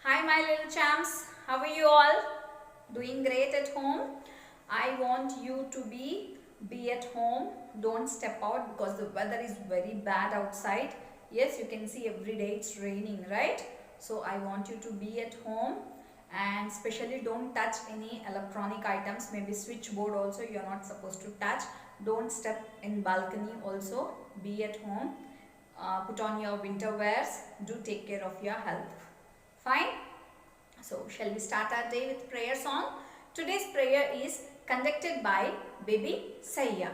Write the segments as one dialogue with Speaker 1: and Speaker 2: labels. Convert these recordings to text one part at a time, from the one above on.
Speaker 1: Hi my little champs, how are you all? Doing great at home? I want you to be at home. Don't step out because the weather is very bad outside. Yes, you can see every day it's raining, right? So I want you to be at home and especially don't touch any electronic items, maybe switchboard also you're not supposed to touch. Don't step in balcony also. Be at home. Put on your winter wears. Do take care of your health. Fine. So shall we start our day with prayer song? Today's prayer is conducted by baby Sayya.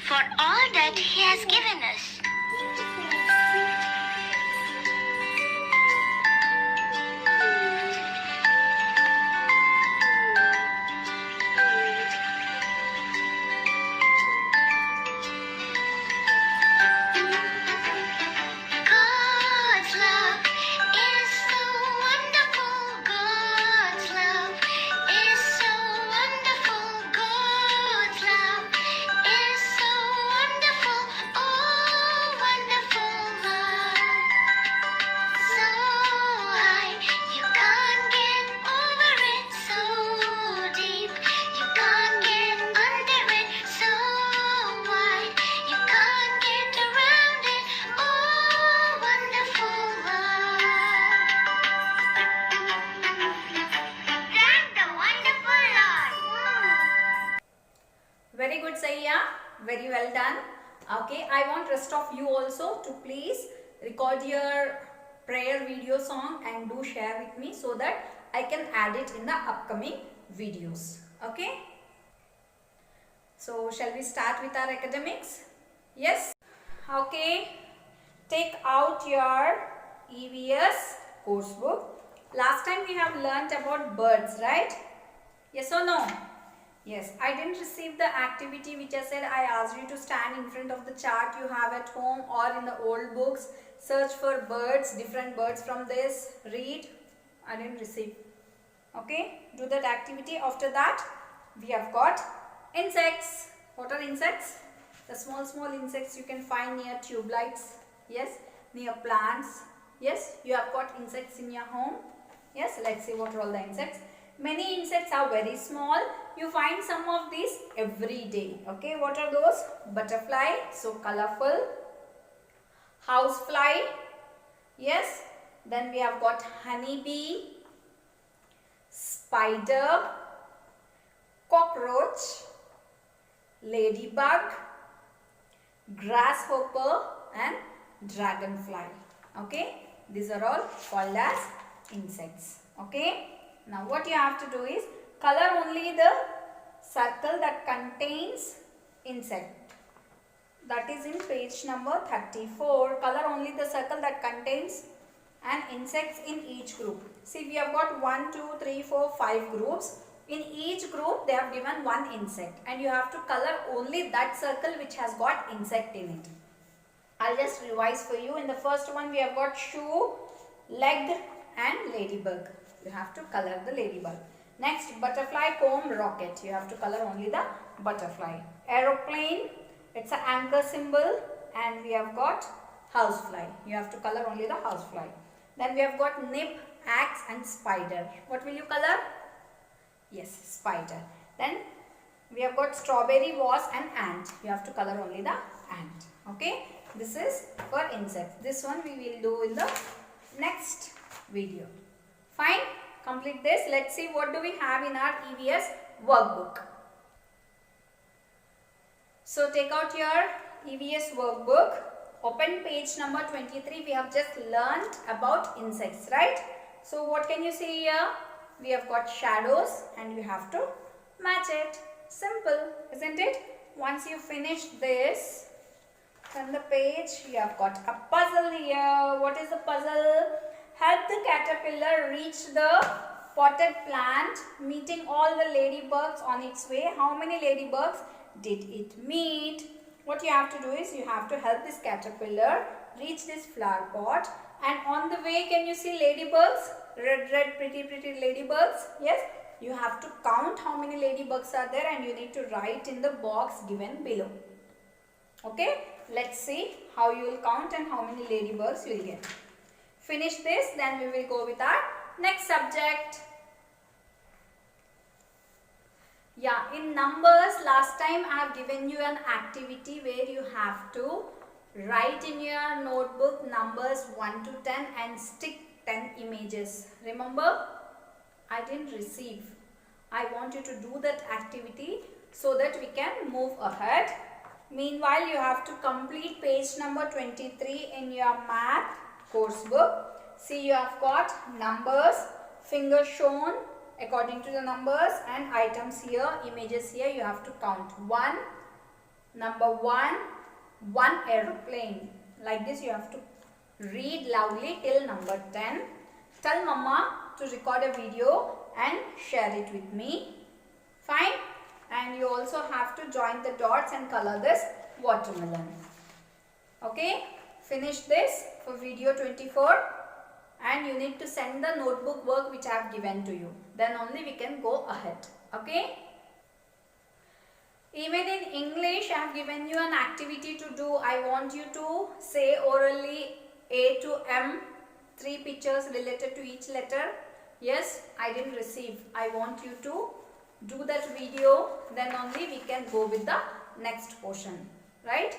Speaker 2: For all that He has given us. God's love is so wonderful. God's love is so wonderful. God's love is so wonderful. Oh, wonderful love. So high, you can't get over it. So deep, you can't get under it. So wide, you can't get around it. Oh, wonderful love. Thank the wonderful Lord.
Speaker 1: Very good Sayya. Very well done. Okay, I want rest of you also to please record your prayer video song and do share with me so that I can add it in the upcoming videos. Okay. So shall we start with our academics? Yes. Okay. Take out your EVS course book. Last time we have learnt about birds, right? Yes or no? Yes. I didn't receive the activity which I said I asked you to stand in front of the chart you have at home or in the old books. Search for birds, different birds from this. Read. I didn't receive. Okay. Do that activity. After that, we have got insects. What are insects? The small insects you can find near tube lights. Yes. Near plants. Yes. You have got insects in your home. Yes. Let's see what are all the insects. Many insects are very small. You find some of these every day. Okay. What are those? Butterfly. So colorful. Housefly. Yes. Then we have got honeybee. Spider. Cockroach. Ladybug. Grasshopper and dragonfly. Okay. These are all called as insects. Okay. Now what you have to do is color only the circle that contains insect. That is in page number 34. Color only the circle that contains an insects in each group. See, we have got 1, 2, 3, 4, 5 groups. In each group they have given one insect and you have to color only that circle which has got insect in it. I'll just revise for you. In the first one we have got shoe, leg and ladybug. You have to color the ladybug. Next, butterfly, comb, rocket. You have to color only the butterfly. Aeroplane, it's an anchor symbol and we have got housefly. You have to color only the housefly. Then we have got nip, axe and spider. What will you color? Yes, spider. Then we have got strawberry, wasp and ant. You have to color only the ant. Okay. This is for insects. This one we will do in the next video. Fine. Complete this. Let's see what do we have in our EVS workbook. So take out your EVS workbook. Open page number 23. We have just learnt about insects, right? So what can you see here? We have got shadows and you have to match it. Simple, isn't it? Once you finish this, on the page you have got a puzzle here. What is the puzzle? Help the caterpillar reach the potted plant, meeting all the ladybugs on its way. How many ladybugs did it meet? What you have to do is you have to help this caterpillar reach this flower pot, and on the way can you see ladybugs? Red pretty ladybugs. Yes, you have to count how many ladybugs are there and you need to write in the box given below. Okay, let's see how you will count and how many ladybugs you will get. Finish this, then we will go with our next subject. Yeah, in numbers, last time I have given you an activity where you have to write in your notebook numbers 1 to 10 and stick 10 images. Remember? I didn't receive. I want you to do that activity so that we can move ahead. Meanwhile, you have to complete page number 23 in your math course book. See, you have got numbers, fingers shown according to the numbers, and items here, images here. You have to count. Number 1 aeroplane. Like this you have to read loudly till number 10. Tell mama to record a video and share it with me. Fine. And you also have to join the dots and color this watermelon. Okay. Finish this for video 24. And you need to send the notebook work which I have given to you. Then only we can go ahead. Okay. Even in English, I have given you an activity to do. I want you to say orally A to M, 3 pictures related to each letter. Yes, I didn't receive. I want you to do that video. Then only we can go with the next portion. Right?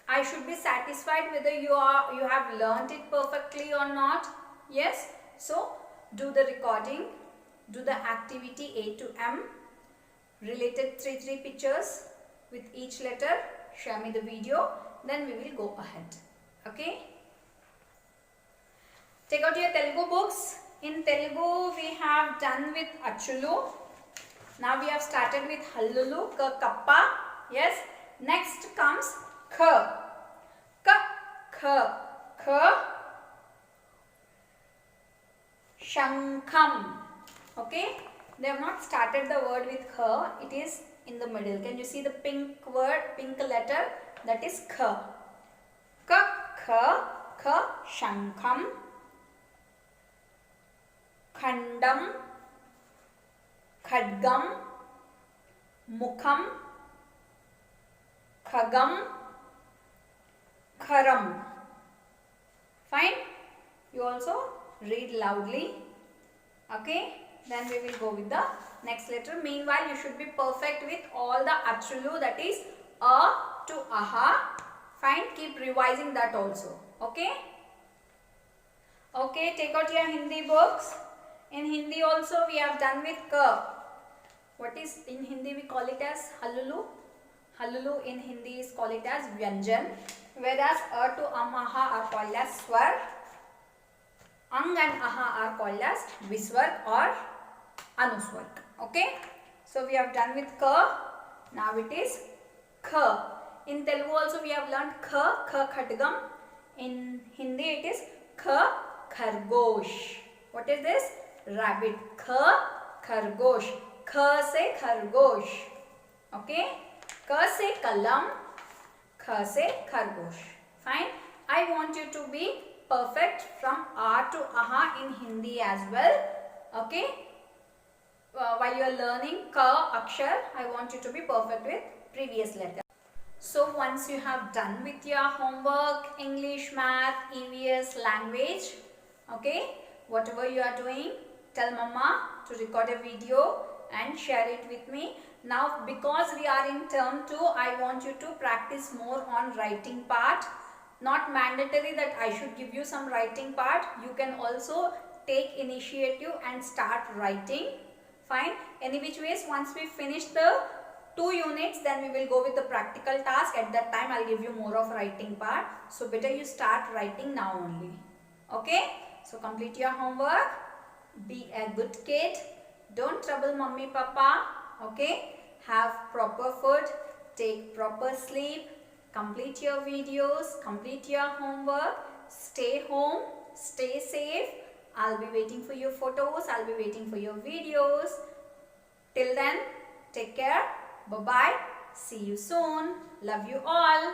Speaker 1: I should be satisfied whether you have learnt it perfectly or not. Yes, so do the recording, do the activity A to M, related 3 pictures with each letter, share me the video, then we will go ahead. Okay. Take out your Telugu books. In Telugu we have done with Achulu. Now we have started with Hallulu, Ka, Kappa. Yes. Next comes Ka. Ka. Shankham. Okay. They have not started the word with Kha. It is in the middle. Can you see the pink word, pink letter? That is Kha. Kha, Shankham. Khandam. Khadgam. Mukham. Khagam. Kharam. Fine. You also read loudly. Okay. Then we will go with the next letter. Meanwhile, you should be perfect with all the Achulu, that is A to Aha. Fine. Keep revising that also. Okay. Okay. Take out your Hindi books. In Hindi also we have done with Ka. What is in Hindi we call it as Hallulu. Hallulu in Hindi is called it as Vyanjan. Whereas A to Amaha are called as Swar. Ang and Aha are called as Viswar or Anuswar. Okay. So we have done with Ka. Now it is Kha. In Telugu also we have learned Kha Khadgam. In Hindi it is Kha Khargosh. What is this? Rabbit. Kha Khargosh. Kha se Khargosh. Okay. Ka se Kalam. Kha se Khargosh. Fine. I want you to be perfect from A to Aha in Hindi as well. Okay. While you are learning Ka Akshar, I want you to be perfect with previous letter. So once you have done with your homework, English, Math, EVS, language, okay, whatever you are doing, tell mama to record a video and share it with me. Now because we are in term 2, I want you to practice more on writing part. Not mandatory that I should give you some writing part. You can also take initiative and start writing. Fine. Any which ways, once we finish the 2 units, then we will go with the practical task. At that time I'll give you more of writing part, so better you start writing now only. Okay, so complete your homework, be a good kid, don't trouble mummy papa. Okay, have proper food, take proper sleep, complete your videos, complete your homework, stay home, stay safe. I'll be waiting for your photos, I'll be waiting for your videos. Till then, take care. Bye-bye. See you soon. Love you all.